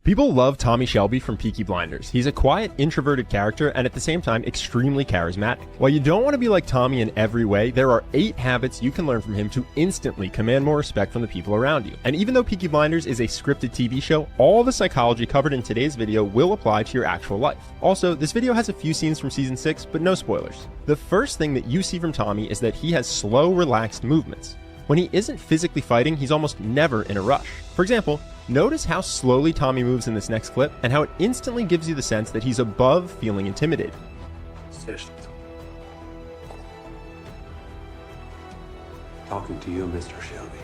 People love Tommy Shelby from Peaky Blinders. He's a quiet, introverted character and at the same time extremely charismatic. While you don't want to be like Tommy in every way, there are 8 habits you can learn from him to instantly command more respect from the people around you. And even though Peaky Blinders is a scripted TV show, all the psychology covered in today's video will apply to your actual life. Also, this video has a few scenes from season 6, but no spoilers. The first thing that you see from Tommy is that he has slow, relaxed movements. When he isn't physically fighting, he's almost never in a rush. For example, notice how slowly Tommy moves in this next clip and how it instantly gives you the sense that he's above feeling intimidated. Talking to you, Mr. Shelby.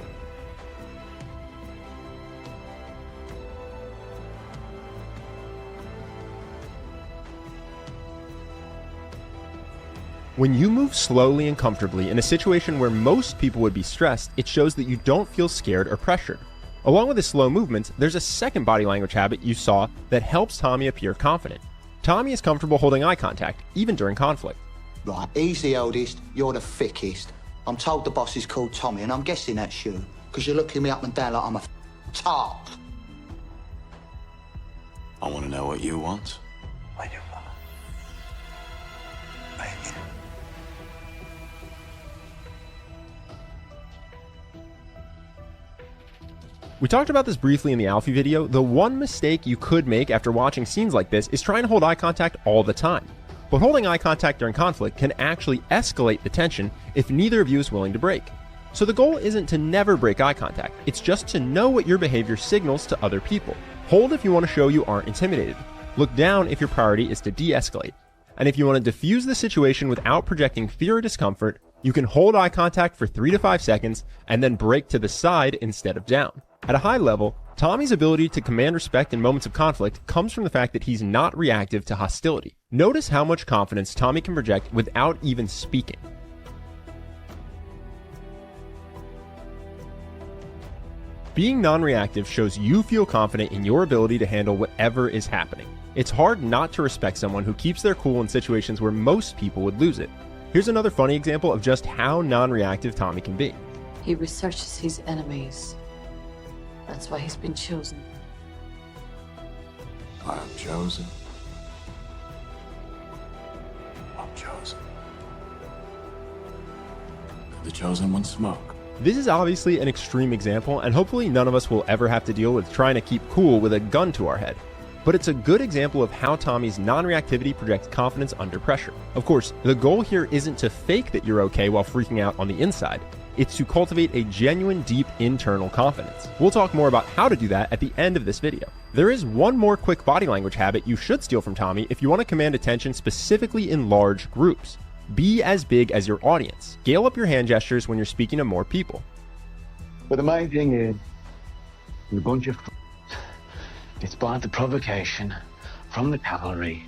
When you move slowly and comfortably in a situation where most people would be stressed, it shows that you don't feel scared or pressured. Along with his slow movements, there's a second body language habit you saw that helps Tommy appear confident. Tommy is comfortable holding eye contact, even during conflict. Right, he's the oldest, you're the thickest. I'm told the boss is called Tommy, and I'm guessing that's you, because you're looking me up and down like I'm a tart. I want to know what you want. What you want? Baby. We talked about this briefly in the Alfie video. The one mistake you could make after watching scenes like this is trying to hold eye contact all the time. But holding eye contact during conflict can actually escalate the tension if neither of you is willing to break. So the goal isn't to never break eye contact, it's just to know what your behavior signals to other people. Hold if you want to show you aren't intimidated. Look down if your priority is to de-escalate. And if you want to diffuse the situation without projecting fear or discomfort, you can hold eye contact for 3 to 5 seconds and then break to the side instead of down. At a high level, Tommy's ability to command respect in moments of conflict comes from the fact that he's not reactive to hostility. Notice how much confidence Tommy can project without even speaking. Being non-reactive shows you feel confident in your ability to handle whatever is happening. It's hard not to respect someone who keeps their cool in situations where most people would lose it. Here's another funny example of just how non-reactive Tommy can be. He researches his enemies. That's why he's been chosen. I am chosen. I'm chosen. The chosen ones smoke. This is obviously an extreme example, and hopefully none of us will ever have to deal with trying to keep cool with a gun to our head. But it's a good example of how Tommy's non-reactivity projects confidence under pressure. Of course, the goal here isn't to fake that you're okay while freaking out on the inside. It's to cultivate a genuine, deep internal confidence. We'll talk more about how to do that at the end of this video. There is one more quick body language habit you should steal from Tommy if you want to command attention specifically in large groups. Be as big as your audience. Scale up your hand gestures when you're speaking to more people. But the main thing is, you're a bunch of despite the provocation from the cavalry.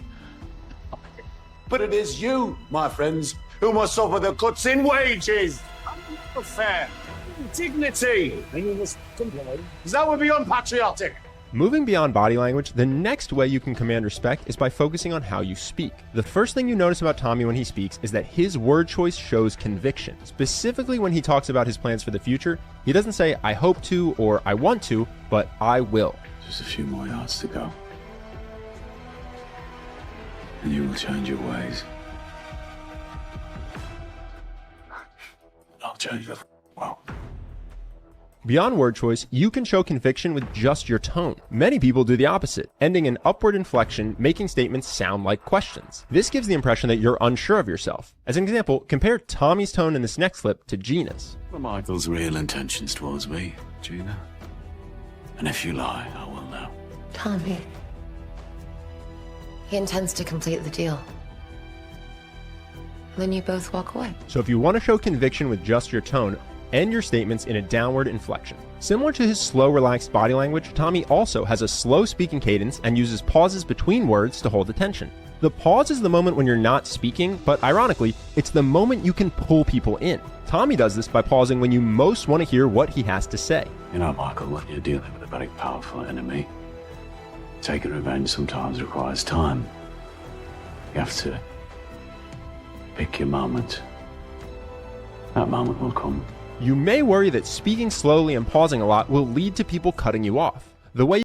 But it is you, my friends, who must suffer the cuts in wages. Fair. Dignity. That would be unpatriotic. Moving beyond body language, the next way you can command respect is by focusing on how you speak. The first thing you notice about Tommy when he speaks is that his word choice shows conviction. Specifically when he talks about his plans for the future, he doesn't say, I hope to or I want to, but I will. Just a few more yards to go. And you will change your ways. I'll change the world. Beyond word choice, you can show conviction with just your tone. Many people do the opposite, ending in upward inflection, making statements sound like questions. This gives the impression that you're unsure of yourself. As an example, compare Tommy's tone in this next clip to Gina's. What are Michael's real intentions towards me, Gina? And if you lie, I will know. Tommy. He intends to complete the deal. Then you both walk away. So if you want to show conviction with just your tone, end your statements in a downward inflection. Similar to his slow, relaxed body language, Tommy also has a slow speaking cadence and uses pauses between words to hold attention. The pause is the moment when you're not speaking, but ironically, it's the moment you can pull people in. Tommy does this by pausing when you most want to hear what he has to say. You know, Michael, when you're dealing with a very powerful enemy, taking revenge sometimes requires time. You have to pick your moment. That moment will come. You may worry that speaking slowly and pausing a lot will lead to people cutting you off. The way